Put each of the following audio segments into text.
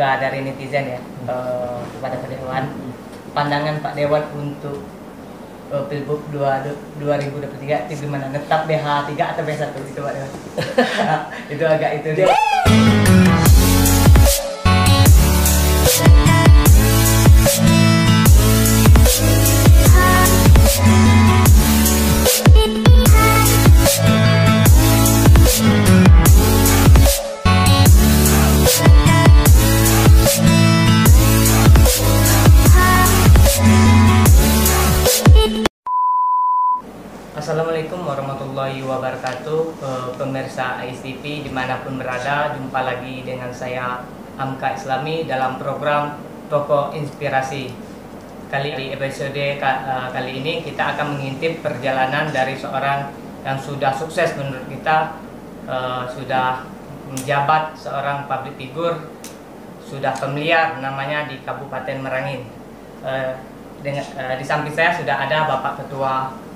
juga dari netizen ya kepada Pak Dewan. Pandangan Pak Dewan untuk Pilgub 2023 itu gimana? Tetap BH3 atau BH1 itu Pak Dewan? Itu agak itu dia. Assalamualaikum warahmatullahi wabarakatuh, pemirsa AIS TV dimanapun berada, jumpa lagi dengan saya Hamka Islami dalam program Toko Inspirasi. Di episode kali ini kita akan mengintip perjalanan dari seorang yang sudah sukses menurut kita, sudah menjabat seorang public figure, sudah familiar namanya di Kabupaten Merangin. Di samping saya sudah ada Bapak Ketua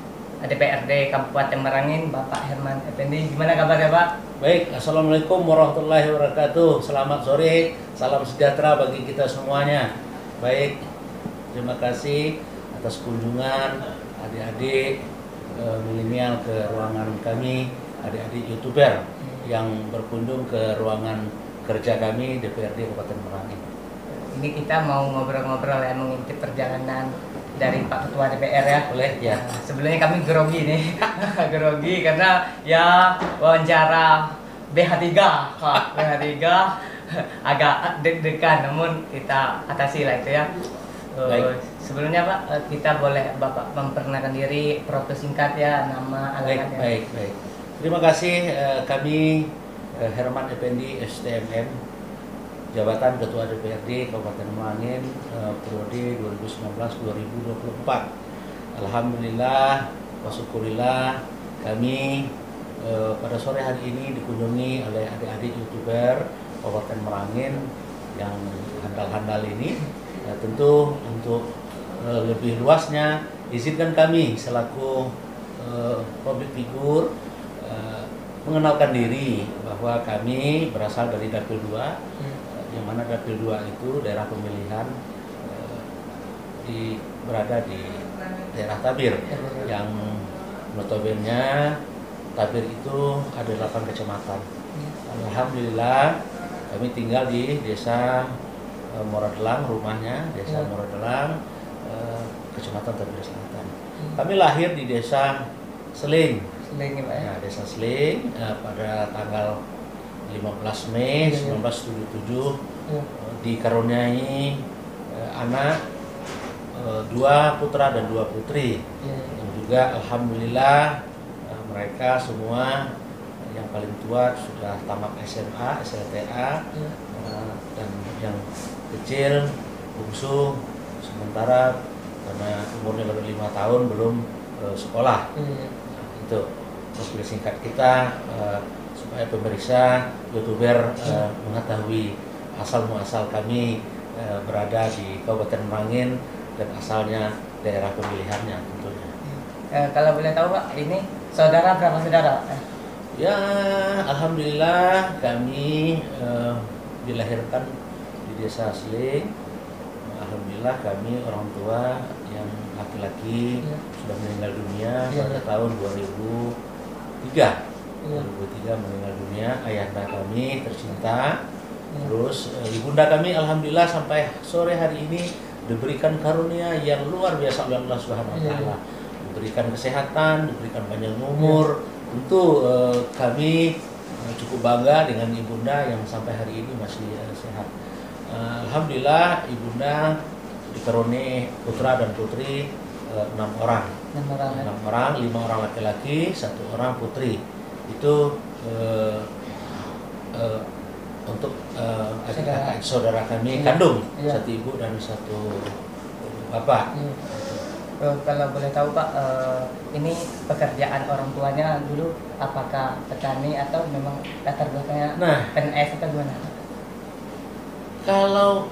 DPRD Kabupaten Merangin, Bapak Herman Effendi. Gimana kabarnya Pak? Baik, Assalamualaikum warahmatullahi wabarakatuh. Selamat sore, salam sejahtera bagi kita semuanya. Baik, terima kasih atas kunjungan adik-adik milenial ke ruangan kami, adik-adik YouTuber yang berkunjung ke ruangan kerja kami DPRD Kabupaten Merangin. Ini kita mau ngobrol-ngobrol ya, mengintip perjalanan dari Pak Ketua DPR ya. Boleh ya. Sebelumnya kami grogi nih, grogi karena ya wawancara BH3, BH3 agak deg-degan, namun kita atasi lah itu ya. Sebelumnya Pak, kita boleh Bapak memperkenalkan diri, profil singkat ya, nama alamatnya. Baik. Terima kasih. Kami Herman Effendi STMM, jabatan Ketua DPRD Kabupaten Merangin periode 2019-2024. Alhamdulillah wa syukurillah kami pada sore hari ini dikunjungi oleh adik-adik YouTuber Kabupaten Merangin yang handal-handal ini. Tentu untuk lebih luasnya izinkan kami selaku public figure mengenalkan diri bahwa kami berasal dari Dapil 2, yang mana Dapil 2 itu daerah pemilihan berada di daerah Tabir, yang notabene Tabir itu ada 8 kecamatan. Alhamdulillah kami tinggal di desa Moradelang, rumahnya desa Moradelang, kecamatan Tabir Selatan. Kami lahir di desa Seling, ya, desa Seling pada tanggal 15 Mei 1977 dikaruniai anak 2 putra dan 2 putri. Dan juga alhamdulillah mereka semua yang paling tua sudah tamat SMA, SLTA, dan yang kecil bungsu sementara karena umurnya baru 5 tahun belum sekolah. Itu profil singkat kita supaya pemirsa YouTuber mengetahui asal muasal kami berada di Kabupaten Merangin dan asalnya daerah pemilihannya tentunya. Kalau boleh tahu Pak, ini saudara berapa saudara? Ya, alhamdulillah kami dilahirkan di desa Seling. Alhamdulillah kami orang tua yang laki-laki sudah meninggal dunia pada tahun 2003. 2003 meninggal dunia ayahanda kami tercinta. Terus ibunda kami alhamdulillah sampai sore hari ini diberikan karunia yang luar biasa oleh Allah Subhanahu wa taala. Diberikan kesehatan, diberikan panjang umur. Tentu kami cukup bangga dengan ibunda yang sampai hari ini masih sehat. Alhamdulillah ibunda dikaruniai putra dan putri 6 orang. 6 orang, 5 orang laki-laki, 1 orang putri. Itu untuk adik-adik saudara kami kandung, 1 ibu dan 1 bapak. Kalau boleh tahu Pak, ini pekerjaan orang tuanya dulu apakah petani atau memang latar belakangnya PNS atau gimana? Kalau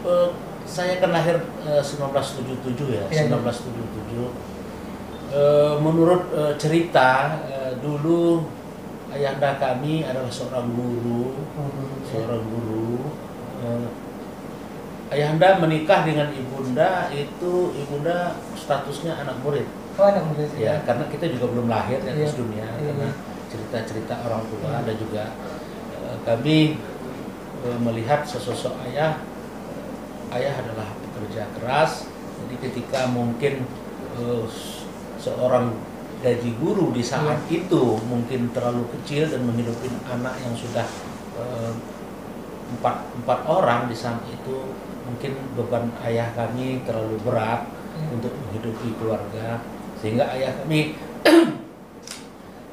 saya kan lahir 1977 ya, 1977. Menurut cerita dulu ayahanda kami adalah seorang guru, ayahanda menikah dengan ibunda itu ibunda statusnya anak murid. Oh, anak murid. Ya, karena kita juga belum lahir di atas Iya. dunia, Iya. karena cerita-cerita orang tua dan juga kami melihat sesosok ayah adalah pekerja keras. Jadi ketika mungkin seorang gaji guru di saat itu mungkin terlalu kecil dan menghidupi anak yang sudah empat orang di saat itu, mungkin beban ayah kami terlalu berat untuk menghidupi keluarga, sehingga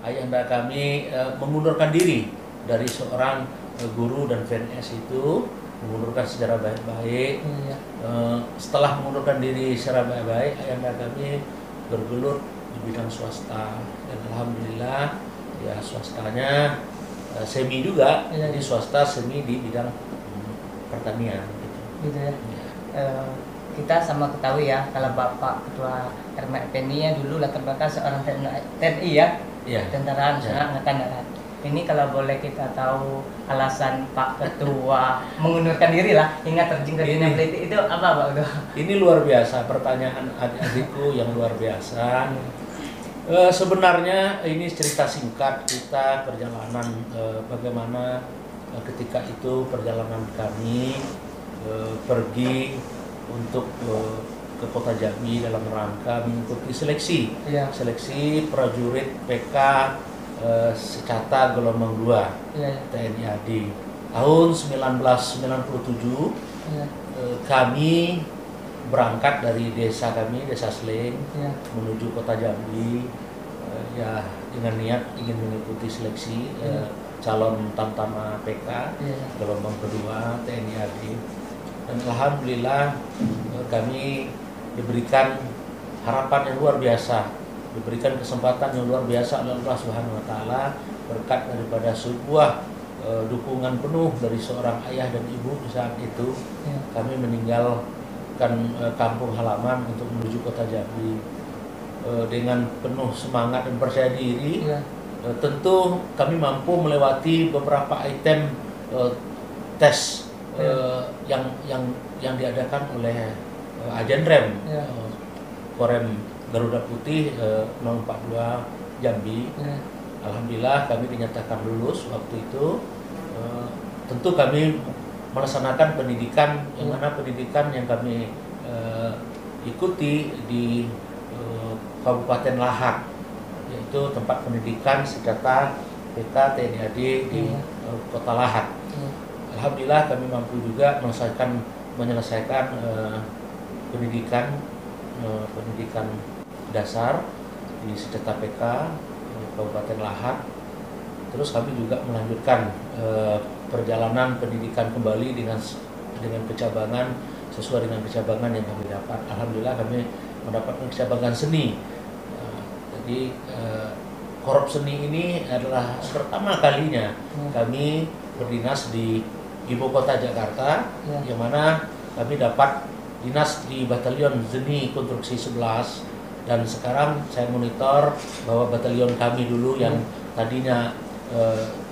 ayahanda kami mengundurkan diri dari seorang guru dan PNS itu, mengundurkan secara baik-baik. Setelah mengundurkan diri secara baik-baik, ayahanda kami bergelut di bidang swasta, dan alhamdulillah ya swastanya semi juga, jadi swasta semi di bidang pertanian gitu ya. Kita sama ketahui ya, kalau Bapak Ketua RMPNI ya dulu latar belakang seorang TNI ya, Tentara Nasional Angkatan Darat. Ini kalau boleh kita tahu alasan Pak Ketua mengundurkan diri lah hingga terjun ke dunia politik itu apa Pak Ketua? Ini luar biasa, pertanyaan adik-adikku yang luar biasa. Sebenarnya ini cerita singkat kita perjalanan bagaimana ketika itu perjalanan kami pergi untuk ke Kota Jambi dalam rangka mengikuti seleksi prajurit PK Secata gelombang 2 TNI AD tahun 1997. Kami berangkat dari desa kami, Desa Sling, menuju Kota Jambi ya dengan niat ingin mengikuti seleksi calon Tamtama PK gelombang kedua TNI AD. Dan alhamdulillah kami diberikan harapan yang luar biasa, diberikan kesempatan yang luar biasa oleh Allah Subhanahu wa taala berkat daripada sebuah dukungan penuh dari seorang ayah dan ibu di saat itu. Kami meninggalkan kampung halaman untuk menuju Kota Jambi dengan penuh semangat dan percaya diri. Tentu kami mampu melewati beberapa item tes yang diadakan oleh Ajen Rem Korem Garuda Putih 042 Jambi. Alhamdulillah kami dinyatakan lulus waktu itu. Tentu kami melaksanakan pendidikan yang mana pendidikan yang kami ikuti di Kabupaten Lahak, yaitu tempat pendidikan Secata PK TNI AD di Kota Lahak. Alhamdulillah kami mampu juga menyelesaikan pendidikan dasar di Secata PK Kabupaten Lahak. Terus kami juga melanjutkan perjalanan pendidikan kembali dengan kecabangan sesuai dengan kecabangan yang kami dapat. Alhamdulillah kami mendapatkan kecabangan seni. Jadi Korps Seni ini adalah pertama kalinya kami berdinas di Ibu Kota Jakarta, yang mana kami dapat dinas di Batalion Seni Konstruksi 11. Dan sekarang saya monitor bahwa batalion kami dulu yang tadinya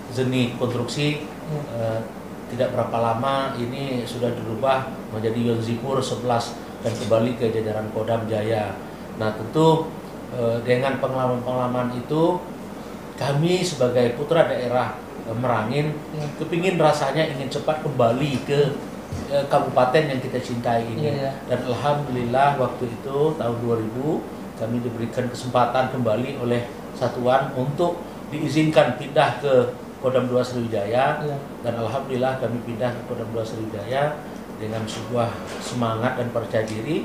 Seni Konstruksi tidak berapa lama ini sudah dirubah menjadi Yonzipur 11 dan kembali ke jajaran Kodam Jaya. Nah tentu dengan pengalaman-pengalaman itu kami sebagai putra daerah Merangin kepingin rasanya ingin cepat kembali ke kabupaten yang kita cintai ini. Dan alhamdulillah waktu itu tahun 2000 kami diberikan kesempatan kembali oleh satuan untuk diizinkan pindah ke Kodam 2 Sriwijaya. Dan alhamdulillah kami pindah ke Kodam 2 Sriwijaya dengan sebuah semangat dan percaya diri.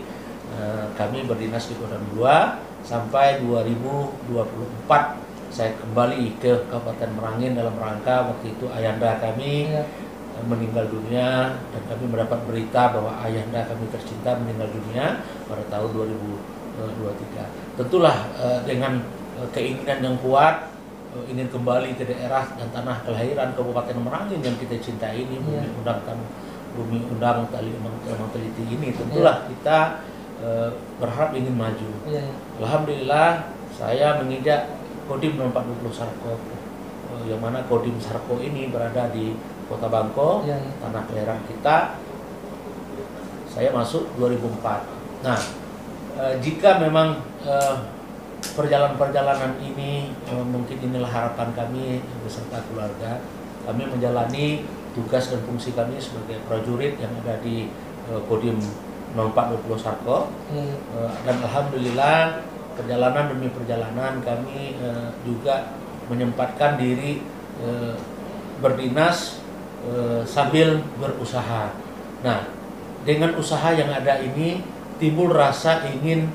Kami berdinas di Kodam 2 sampai 2024 saya kembali ke Kabupaten Merangin dalam rangka waktu itu ayahanda kami meninggal dunia, dan kami mendapat berita bahwa ayahanda kami tercinta meninggal dunia pada tahun 2023. Tentulah dengan keinginan yang kuat ingin kembali ke daerah dan tanah kelahiran Kabupaten Merangin yang kita cintai ini, bumi undang tali emang teliti ini, tentulah kita berharap ingin maju. Alhamdulillah saya menginjak Kodim 0420 Sarko, yang mana Kodim Sarko ini berada di Kota Bangko, tanah kelahiran kita. saya masuk 2004. Nah, jika memang perjalanan ini mungkin inilah harapan kami beserta keluarga, kami menjalani tugas dan fungsi kami sebagai prajurit yang ada di Kodim 0420 Sarko. Dan alhamdulillah perjalanan demi perjalanan kami juga menyempatkan diri berdinas sambil berusaha. Nah, dengan usaha yang ada ini timbul rasa ingin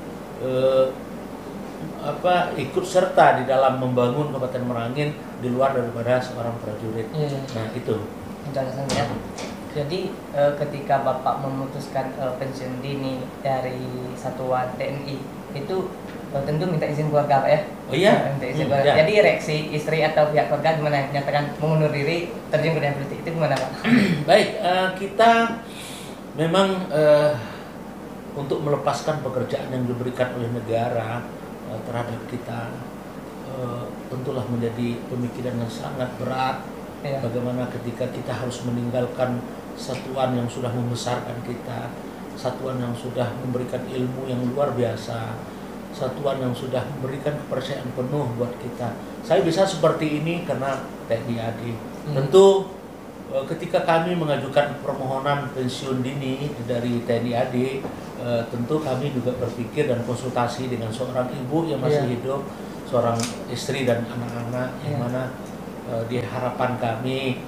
ikut serta di dalam membangun Kabupaten Merangin di luar daripada seorang prajurit. Nah, itu. Penjelasannya. Jadi ketika Bapak memutuskan pensiun dini dari satuan TNI itu tentu minta izin keluarga Pak ya? Oh iya? Minta izin keluarga. Ya. Jadi reaksi istri atau pihak keluarga gimana? Nyatakan mengundur diri terjun ke dunia politik itu gimana Pak? Baik, kita memang untuk melepaskan pekerjaan yang diberikan oleh negara terhadap kita tentulah menjadi pemikiran yang sangat berat. Ya. Bagaimana ketika kita harus meninggalkan satuan yang sudah membesarkan kita, satuan yang sudah memberikan ilmu yang luar biasa, satuan yang sudah memberikan kepercayaan penuh buat kita. Saya bisa seperti ini karena TNI AD. Tentu ketika kami mengajukan permohonan pensiun dini dari TNI AD, tentu kami juga berpikir dan konsultasi dengan seorang ibu yang masih hidup, seorang istri dan anak-anak yang mana di harapan kami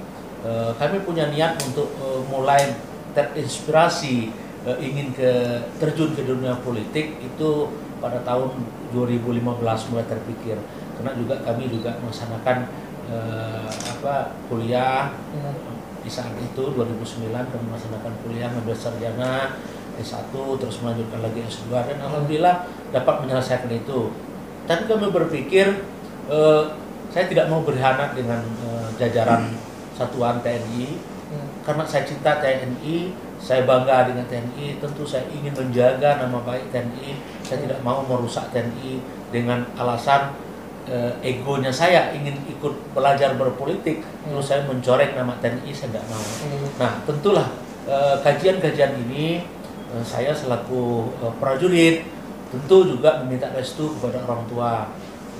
punya niat untuk mulai terinspirasi ingin terjun ke dunia politik itu pada tahun 2015 mulai terpikir, karena juga kami juga melaksanakan kuliah di saat itu 2009 kami melaksanakan kuliah mengambil sarjana S1 terus melanjutkan lagi S2 dan alhamdulillah dapat menyelesaikan itu. Tapi kami berpikir saya tidak mau berkhianat dengan jajaran satuan TNI karena saya cinta TNI, saya bangga dengan TNI, tentu saya ingin menjaga nama baik TNI. Saya tidak mau merusak TNI dengan alasan egonya saya ingin ikut belajar berpolitik, terus saya mencoreng nama TNI, saya tidak mau. Nah, tentulah kajian-kajian ini saya selaku prajurit tentu juga meminta restu kepada orang tua.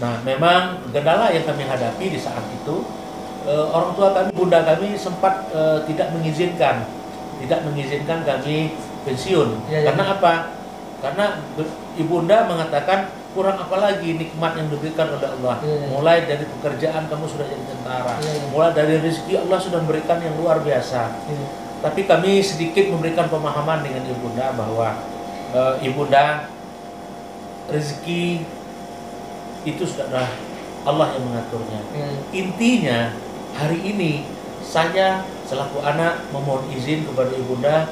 Nah, memang kendala yang kami hadapi di saat itu, orang tua kami, bunda kami sempat tidak mengizinkan kami pensiun. Karena apa? Karena ibunda mengatakan kurang apa lagi nikmat yang diberikan oleh Allah. Mulai dari pekerjaan kamu sudah jadi tentara, mulai dari rezeki Allah sudah memberikan yang luar biasa. Tapi kami sedikit memberikan pemahaman dengan ibunda bahwa ibunda, rezeki itu sudah Allah yang mengaturnya. Intinya hari ini saya selaku anak memohon izin kepada ibunda,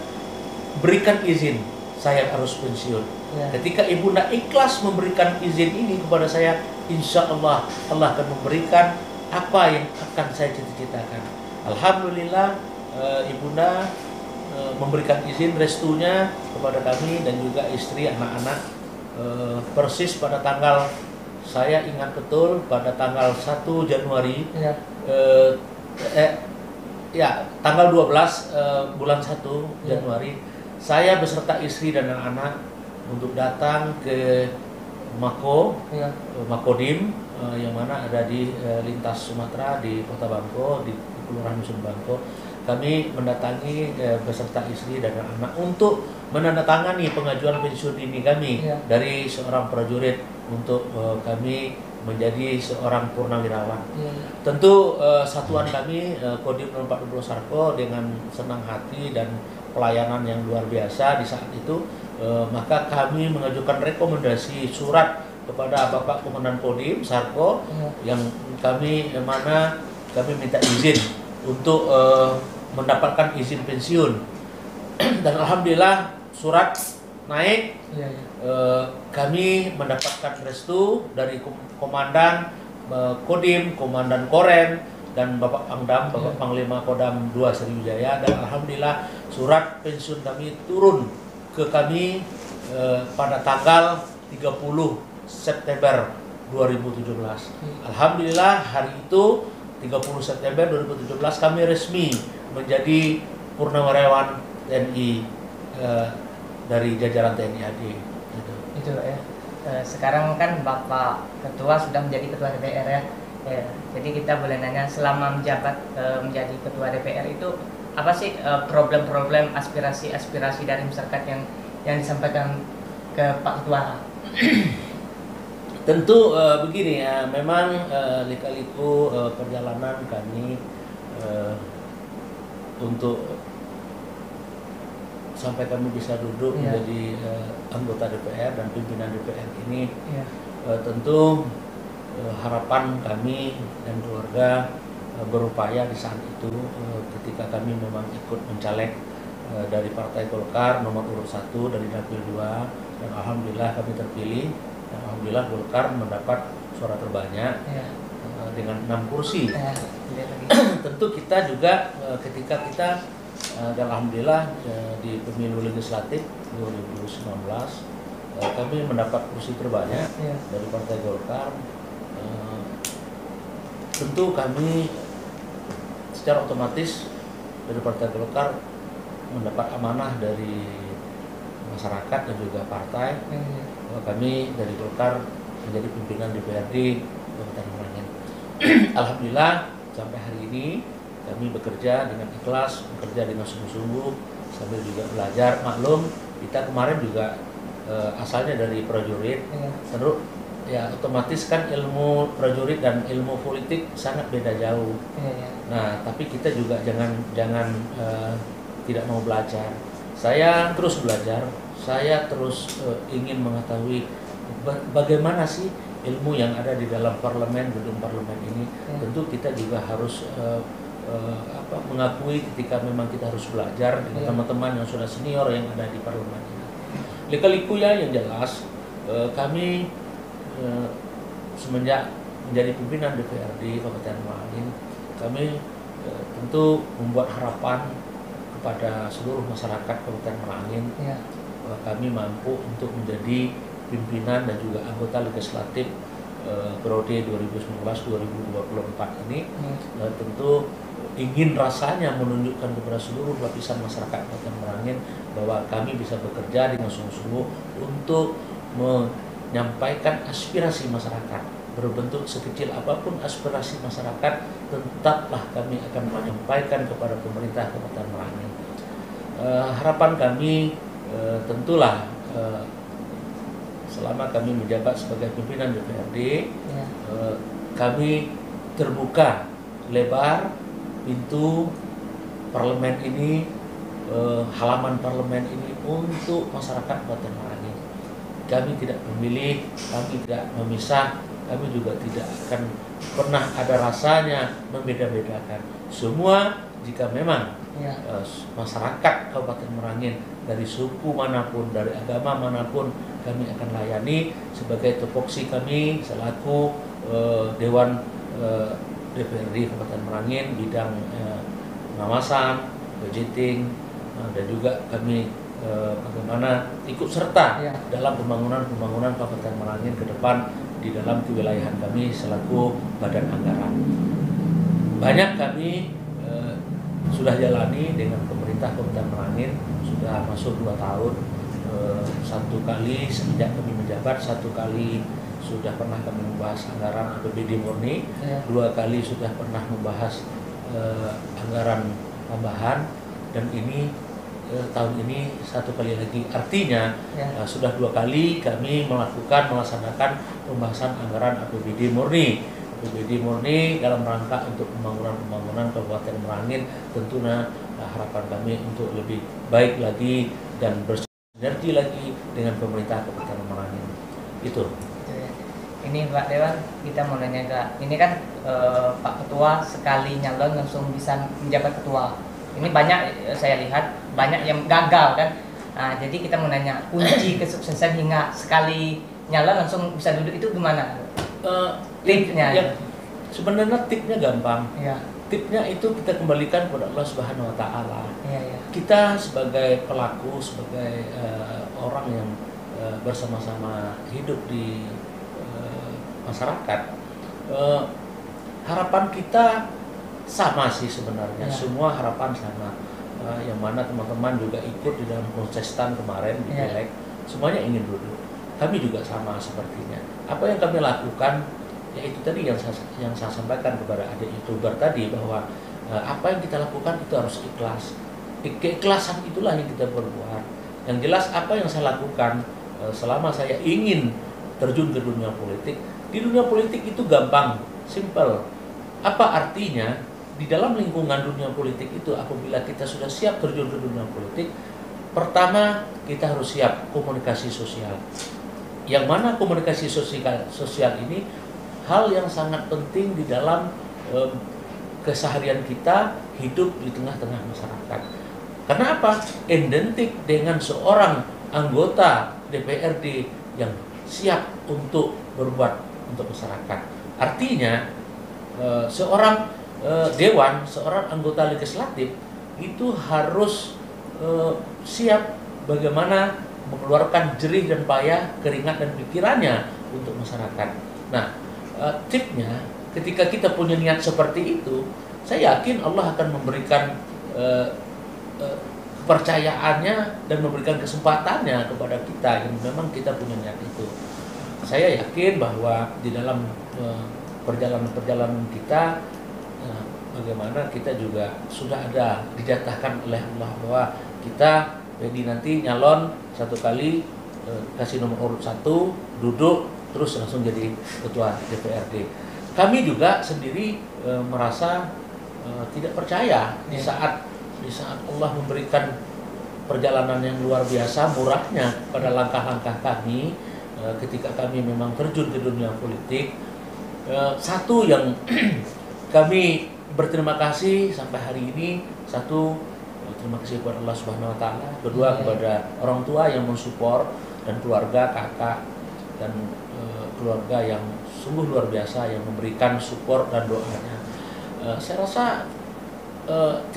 berikan izin saya harus pensiun. Ketika ibunda ikhlas memberikan izin ini kepada saya, insya Allah Allah akan memberikan apa yang akan saya cita-citakan. Alhamdulillah ibunda memberikan izin restunya kepada kami dan juga istri, anak-anak, persis pada tanggal, saya ingat betul, pada tanggal 1 Januari tanggal 12 bulan 1 Januari saya beserta istri dan anak-anak untuk datang ke Makodim yang mana ada di lintas Sumatera di Kota Bangko, di Kelurahan Dusun Bangko. Kami mendatangi beserta istri dan anak-anak untuk menandatangani pengajuan pensiun dini kami dari seorang prajurit untuk kami menjadi seorang purnawirawan. Tentu satuan kami Kodim 0420 Sarko dengan senang hati dan pelayanan yang luar biasa di saat itu, maka kami mengajukan rekomendasi surat kepada Bapak Komandan Kodim Sarko yang kami minta izin untuk mendapatkan izin pensiun. Dan alhamdulillah surat naik, kami mendapatkan restu dari Komandan Kodim, Komandan Korem, dan Bapak Pangdam, Bapak Panglima Kodam 2 Sriwijaya. Dan alhamdulillah surat pensiun kami turun ke kami pada tanggal 30 September 2017. Alhamdulillah hari itu 30 September 2017 kami resmi menjadi purnawirawan TNI dari jajaran TNI AD. Gitu. Itu ya. Sekarang kan Bapak Ketua sudah menjadi Ketua DPR ya. Jadi kita boleh nanya, selama menjabat menjadi Ketua DPR itu apa sih problem-problem, aspirasi dari masyarakat yang disampaikan ke Pak Ketua? Tentu begini ya, memang lika-liku perjalanan kami untuk sampai kami bisa duduk menjadi anggota DPR dan pimpinan DPR ini, tentu harapan kami dan keluarga berupaya di saat itu ketika kami memang ikut mencalek dari Partai Golkar nomor urut 1 dari Dapil 2, dan alhamdulillah kami terpilih, dan alhamdulillah Golkar mendapat suara terbanyak dengan 6 kursi. Tentu kita juga ketika kita dan alhamdulillah di pemilu legislatif 2019 kami mendapat kursi terbanyak dari Partai Golkar. Tentu kami secara otomatis dari Partai Golkar mendapat amanah dari masyarakat dan juga partai. Kami dari Golkar menjadi pimpinan DPRD Kabupaten Merangin. Alhamdulillah sampai hari ini kami bekerja dengan ikhlas, bekerja dengan sungguh-sungguh sambil juga belajar. Maklum kita kemarin juga asalnya dari prajurit, terus ya otomatis kan ilmu prajurit dan ilmu politik sangat beda jauh. Nah, tapi kita juga jangan tidak mau belajar. Saya terus belajar, saya terus ingin mengetahui bagaimana sih ilmu yang ada di dalam parlemen, gedung parlemen ini. Tentu kita juga harus mengakui ketika memang kita harus belajar dengan teman-teman yang sudah senior yang ada di parlemen ini. Lika-liku ya yang jelas, kami semenjak menjadi pimpinan DPRD Kabupaten Merangin, kami tentu membuat harapan kepada seluruh masyarakat Kabupaten Merangin bahwa kami mampu untuk menjadi pimpinan dan juga anggota legislatif periode 2019-2024 ini. Tentu ingin rasanya menunjukkan kepada seluruh lapisan masyarakat Kabupaten Merangin bahwa kami bisa bekerja dengan sungguh-sungguh untuk menyampaikan aspirasi masyarakat. Berbentuk sekecil apapun aspirasi masyarakat, tetaplah kami akan menyampaikan kepada pemerintah Kabupaten Merangin. Harapan kami tentulah selama kami menjabat sebagai pimpinan DPRD, kami terbuka lebar pintu parlemen ini, halaman parlemen ini untuk masyarakat Kabupaten Merangin. Kami tidak memilih, kami tidak memisah, kami juga tidak akan pernah ada rasanya membeda-bedakan. Semua jika memang masyarakat Kabupaten Merangin dari suku manapun, dari agama manapun, kami akan layani sebagai tupoksi kami selaku Dewan DPRD Kabupaten Merangin bidang pengawasan, budgeting, dan juga kami bagaimana ikut serta dalam pembangunan Kabupaten Merangin ke depan di dalam kewilayahan kami selaku badan anggaran. Banyak kami sudah jalani dengan pemerintah Kabupaten Merangin, sudah masuk 2 tahun. Satu kali semenjak kami menjabat, 1 kali sudah pernah kami membahas anggaran APBD murni, 2 kali sudah pernah membahas anggaran tambahan, dan ini tahun ini 1 kali lagi. Artinya sudah 2 kali kami melaksanakan pembahasan anggaran APBD murni. APBD murni dalam rangka untuk pembangunan Kabupaten Merangin. Tentunya harapan kami untuk lebih baik lagi dan bersinergi lagi dengan pemerintah Kabupaten Merangin. Itu. Ini Pak Dewan, kita mau nanya Kak. Ini kan Pak Ketua sekali nyalon langsung bisa menjabat ketua. Ini banyak saya lihat banyak yang gagal kan. Nah, jadi kita mau nanya kunci kesuksesan hingga sekali nyalon langsung bisa duduk itu gimana? Tipnya? Ya, sebenarnya tipnya gampang. Ya. Tipnya itu kita kembalikan kepada Allah Subhanahu Wa Taala. Ya. Kita sebagai pelaku, sebagai orang yang bersama-sama hidup di masyarakat, harapan kita sama sih sebenarnya. Semua harapan sama. yang mana teman-teman juga ikut di dalam kontestan kemarin di pileg, semuanya ingin duduk. Kami juga sama sepertinya. Apa yang kami lakukan, yaitu tadi yang saya sampaikan kepada adik YouTuber tadi, bahwa apa yang kita lakukan itu harus ikhlas. Keikhlasan itulah yang kita berbuat. Yang jelas apa yang saya lakukan selama saya ingin terjun ke dunia politik. Di dunia politik itu gampang, simple. Apa artinya? Di dalam lingkungan dunia politik itu, apabila kita sudah siap terjun ke dunia politik, pertama kita harus siap komunikasi sosial. Yang mana komunikasi sosial ini hal yang sangat penting di dalam keseharian kita hidup di tengah-tengah masyarakat. Karena apa? Identik dengan seorang anggota DPRD yang siap untuk berbuat untuk masyarakat. Artinya seorang dewan, seorang anggota legislatif itu harus siap bagaimana mengeluarkan jerih dan payah, keringat dan pikirannya untuk masyarakat. Nah, tipnya ketika kita punya niat seperti itu, saya yakin Allah akan memberikan kepercayaannya dan memberikan kesempatannya kepada kita yang memang kita punya niat itu. Saya yakin bahwa di dalam perjalanan kita, bagaimana kita juga sudah ada dijatahkan oleh Allah bahwa kita jadi nanti nyalon satu kali, kasih nomor urut 1, duduk, terus langsung jadi ketua DPRD. Kami juga sendiri merasa tidak percaya di saat Allah memberikan perjalanan yang luar biasa murahnya pada langkah-langkah kami ketika kami memang terjun ke dunia politik. Satu yang kami berterima kasih sampai hari ini, satu, terima kasih kepada Allah Subhanahu Wa Taala. Kedua, kepada orang tua yang mensupport dan keluarga, kakak dan keluarga yang sungguh luar biasa yang memberikan support dan doanya. Saya rasa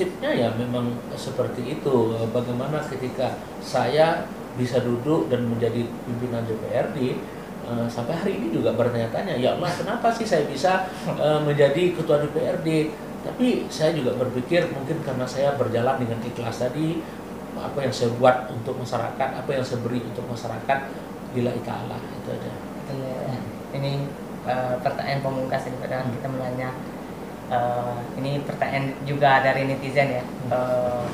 tipnya ya memang seperti itu. Bagaimana ketika saya bisa duduk dan menjadi pimpinan DPRD, sampai hari ini juga bertanya-tanya, ya Allah, kenapa sih saya bisa menjadi ketua DPRD? Tapi saya juga berpikir mungkin karena saya berjalan dengan ikhlas tadi, apa yang saya buat untuk masyarakat, apa yang saya beri untuk masyarakat, lillahi ta'ala, itu aja. Ini pertanyaan pemungkas daripada kita menanya. Ini pertanyaan juga dari netizen ya,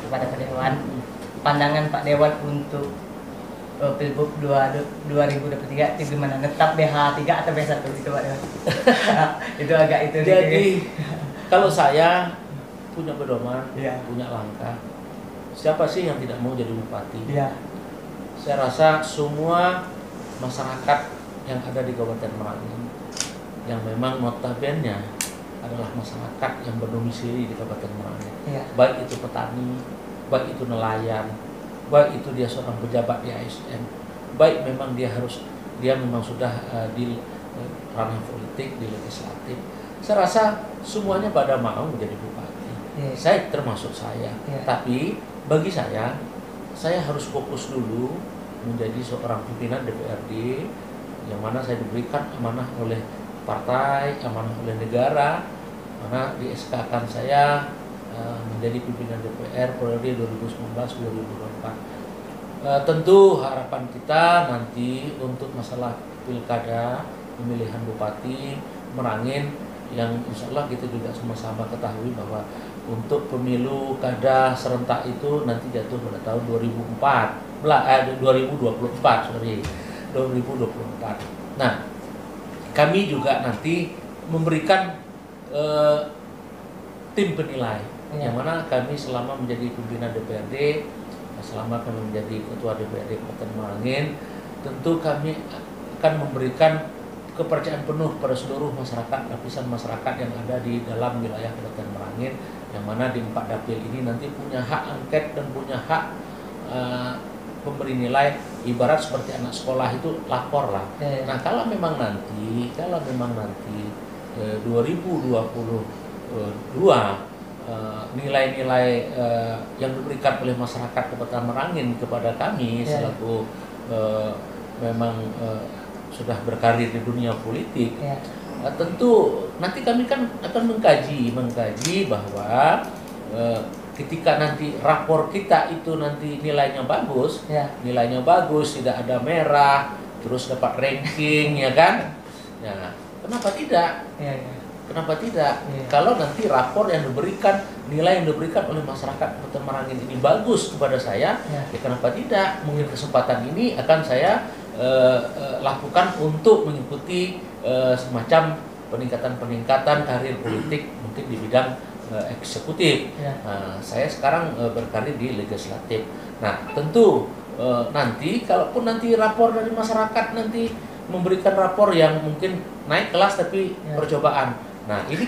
kepada Pak Dewan. Pandangan Pak Dewan untuk Pilgub 2023 itu gimana? Tetap BH3 atau BH1 itu Pak Dewan? Itu agak itu. Jadi kalau saya punya pedoman, punya langkah, siapa sih yang tidak mau jadi bupati? Saya rasa semua masyarakat yang ada di Kabupaten Merangin yang memang notabene adalah masyarakat yang berdomisili di Kabupaten Merangin, baik itu petani, baik itu nelayan, baik itu dia seorang pejabat di ASN, baik memang dia memang sudah di ranah politik, di legislatif. Saya rasa semuanya pada mau menjadi bupati. Saya termasuk saya. Tapi bagi saya harus fokus dulu menjadi seorang pimpinan DPRD yang mana saya diberikan amanah oleh partai, amanah oleh negara, mana di SK-kan saya menjadi pimpinan DPR periode 2019-2024. Tentu harapan kita nanti untuk masalah pilkada, pemilihan bupati Merangin, yang insya Allah kita juga sama-sama ketahui bahwa untuk pemilu kada serentak itu nanti jatuh pada tahun 2024. Nah, kami juga nanti memberikan tim penilai, yang mana kami selama menjadi pimpinan DPRD, selama kami menjadi ketua DPRD Kabupaten Merangin, tentu kami akan memberikan kepercayaan penuh pada seluruh masyarakat, lapisan masyarakat yang ada di dalam wilayah Kabupaten Merangin, yang mana di 4 dapil ini nanti punya hak angket dan punya hak pemberi nilai, ibarat seperti anak sekolah itu lapor lah. Nah, kalau memang nanti 2022 nilai-nilai yang diberikan oleh masyarakat Kabupaten Merangin kepada kami selaku memang sudah berkarir di dunia politik, tentu nanti kami kan akan mengkaji bahwa ketika nanti rapor kita itu nanti nilainya bagus, Ya. nilainya bagus, tidak ada merah, terus dapat ranking, ya kan? Ya, kenapa tidak? Ya, ya. Kenapa tidak? Iya. Kalau nanti rapor yang diberikan, nilai yang diberikan oleh masyarakat Kabupaten Merangin ini bagus kepada saya, Ya. ya kenapa tidak? Mungkin kesempatan ini akan saya lakukan untuk mengikuti semacam peningkatan karir politik mungkin di bidang eksekutif. Ya. Saya sekarang berkarir di legislatif. Nah, tentu nanti kalaupun nanti rapor dari masyarakat nanti memberikan rapor yang mungkin naik kelas tapi Ya. percobaan. Nah, ini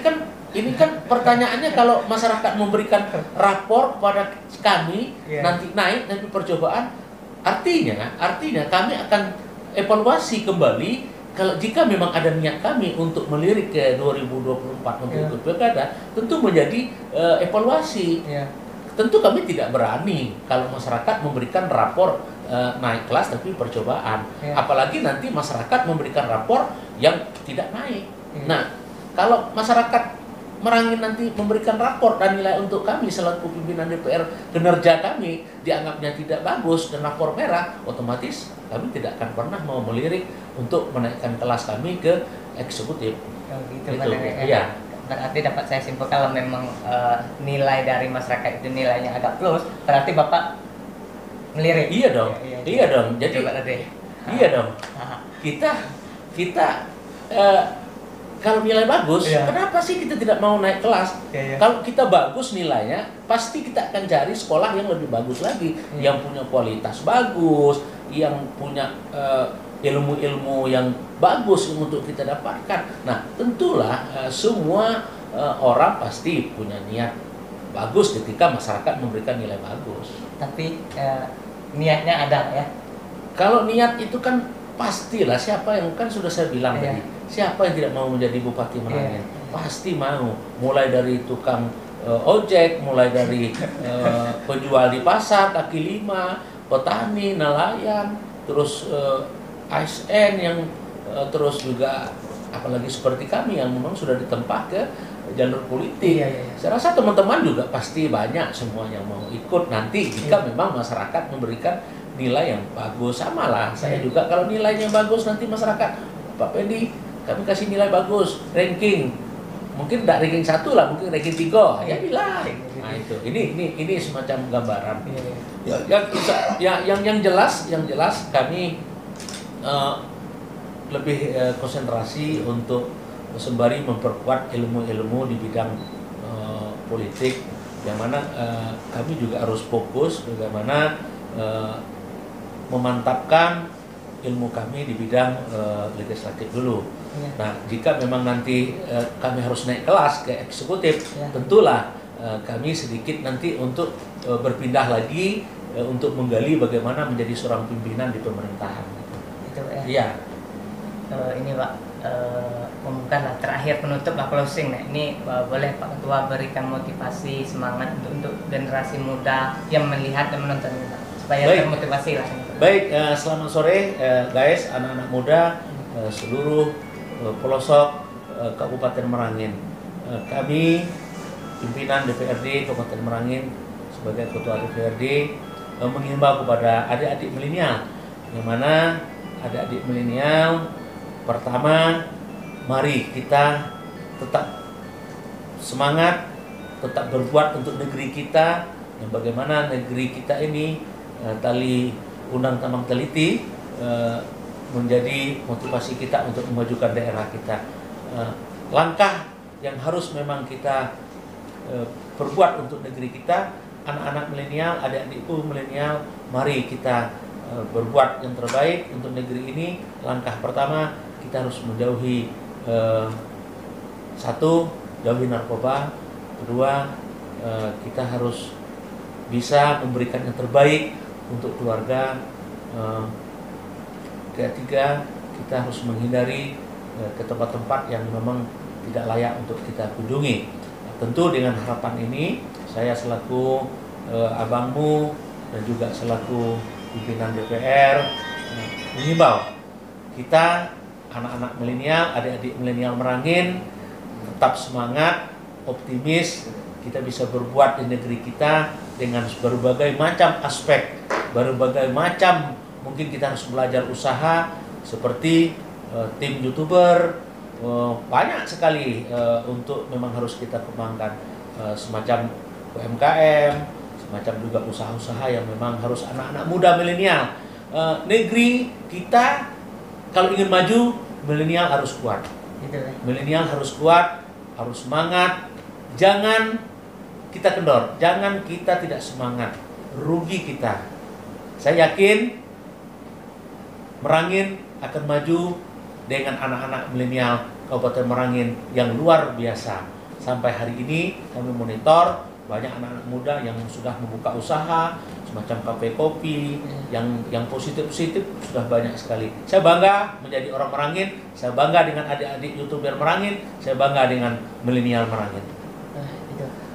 kan pertanyaannya, kalau masyarakat memberikan rapor kepada kami Ya. nanti naik tapi percobaan, artinya kami akan evaluasi kembali. Kalau jika memang ada niat kami untuk melirik ke 2024 untuk Ya. ikut pilkada, tentu menjadi evaluasi. Ya. Tentu kami tidak berani kalau masyarakat memberikan rapor naik kelas tapi percobaan. Ya. Apalagi nanti masyarakat memberikan rapor yang tidak naik. Ya. Nah, kalau masyarakat Merangin nanti memberikan rapor dan nilai untuk kami selaku pimpinan DPR, kinerja kami dianggapnya tidak bagus dan rapor merah, otomatis kami tidak akan pernah mau melirik untuk menaikkan kelas kami ke eksekutif. Oh, gitu, Gitu, Pak Nenek, ya. iya. Berarti dapat saya simpulkan, kalau memang nilai dari masyarakat itu nilainya agak plus, berarti Bapak melirik. Iya dong, iya dong. Jadi Coba tadi. iya dong. Ah. Kita kalau nilai bagus, Iya. kenapa sih kita tidak mau naik kelas? Iya, iya. Kalau kita bagus nilainya, pasti kita akan cari sekolah yang lebih bagus lagi, Iya. yang punya kualitas bagus, yang punya ilmu-ilmu yang bagus untuk kita dapatkan. Nah, tentulah semua orang pasti punya niat bagus ketika masyarakat memberikan nilai bagus. Tapi niatnya ada ya. Kalau niat itu kan pastilah, siapa yang kan sudah saya bilang Iya. tadi, siapa yang tidak mau menjadi Bupati Merangin? Iya. Pasti mau. Mulai dari tukang ojek, mulai dari penjual di pasar, kaki lima, petani, nelayan, terus ASN yang terus juga apalagi seperti kami yang memang sudah ditempa ke jalur politik. Iya, iya. Saya rasa teman-teman juga pasti banyak semua yang mau ikut nanti jika Iya. memang masyarakat memberikan nilai yang bagus. Sama lah, saya Iya. juga kalau nilainya bagus nanti masyarakat, Pak Pendi kami kasih nilai bagus, ranking mungkin tidak ranking 1 lah, mungkin ranking 3, Iya. jadilah. Nah itu, ini semacam gambaran. Iya, iya. Yang jelas kami lebih konsentrasi untuk sembari memperkuat ilmu-ilmu di bidang politik, yang mana kami juga harus fokus bagaimana memantapkan ilmu kami di bidang legislatif dulu. Iya. Nah, jika memang nanti kami harus naik kelas ke eksekutif, Ya. tentulah kami sedikit nanti untuk berpindah lagi untuk menggali bagaimana menjadi seorang pimpinan di pemerintahan. Itu ya. Iya. Ini Pak, pembukaan lah, terakhir penutup lah, closing. Nah, ini boleh Pak Ketua berikan motivasi, semangat untuk generasi muda yang melihat dan menonton ini, Pak, supaya Baik. termotivasi lah. Baik, selamat sore guys, anak-anak muda seluruh pelosok Kabupaten Merangin. Kami pimpinan DPRD Kabupaten Merangin sebagai Ketua DPRD menghimbau kepada adik-adik milenial, yang mana adik-adik milenial, pertama, mari kita tetap semangat, tetap berbuat untuk negeri kita, yang bagaimana negeri kita ini tali undang tambang teliti menjadi motivasi kita untuk memajukan daerah kita. Langkah yang harus memang kita perbuat untuk negeri kita, anak-anak milenial, adik-adikku milenial, mari kita berbuat yang terbaik untuk negeri ini. Langkah pertama, kita harus menjauhi satu, jauhi narkoba. Kedua, kita harus bisa memberikan yang terbaik untuk keluarga. Ketiga, kita harus menghindari ke tempat-tempat yang memang tidak layak untuk kita kunjungi. Tentu dengan harapan ini, saya selaku abangmu dan juga selaku pimpinan DPR mengimbau kita anak-anak milenial, adik-adik milenial Merangin tetap semangat, optimis, kita bisa berbuat di negeri kita dengan berbagai macam aspek, berbagai macam, mungkin kita harus belajar usaha seperti tim YouTuber, banyak sekali untuk memang harus kita kembangkan, semacam UMKM, semacam juga usaha-usaha yang memang harus anak-anak muda milenial. Negeri kita kalau ingin maju, milenial harus kuat. Milenial harus kuat, harus semangat. Jangan kita kendor, jangan kita tidak semangat, rugi kita. Saya yakin Merangin akan maju dengan anak-anak milenial Kabupaten Merangin yang luar biasa. Sampai hari ini kami monitor banyak anak-anak muda yang sudah membuka usaha semacam kafe kopi, yang positif-positif sudah banyak sekali. Saya bangga menjadi orang Merangin, saya bangga dengan adik-adik YouTuber Merangin, saya bangga dengan milenial Merangin.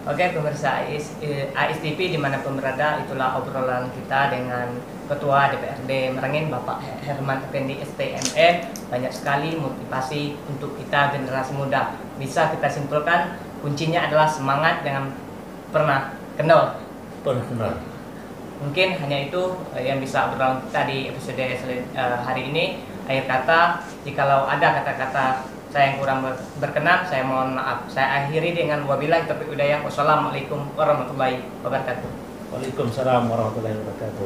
Oke pemirsa AIS-TV dimanapun berada, itulah obrolan kita dengan Ketua DPRD Merangin Bapak Herman Effendi STMM. Banyak sekali motivasi untuk kita generasi muda. Bisa kita simpulkan kuncinya adalah semangat dengan pernah kendor. Mungkin hanya itu yang bisa obrolan kita di episode hari ini. Akhir kata, jikalau ada kata-kata saya yang kurang berkenan, saya mohon maaf. Saya akhiri dengan wabillahi taufiq hidayah. Wassalamualaikum warahmatullahi wabarakatuh. Waalaikumsalam warahmatullahi wabarakatuh.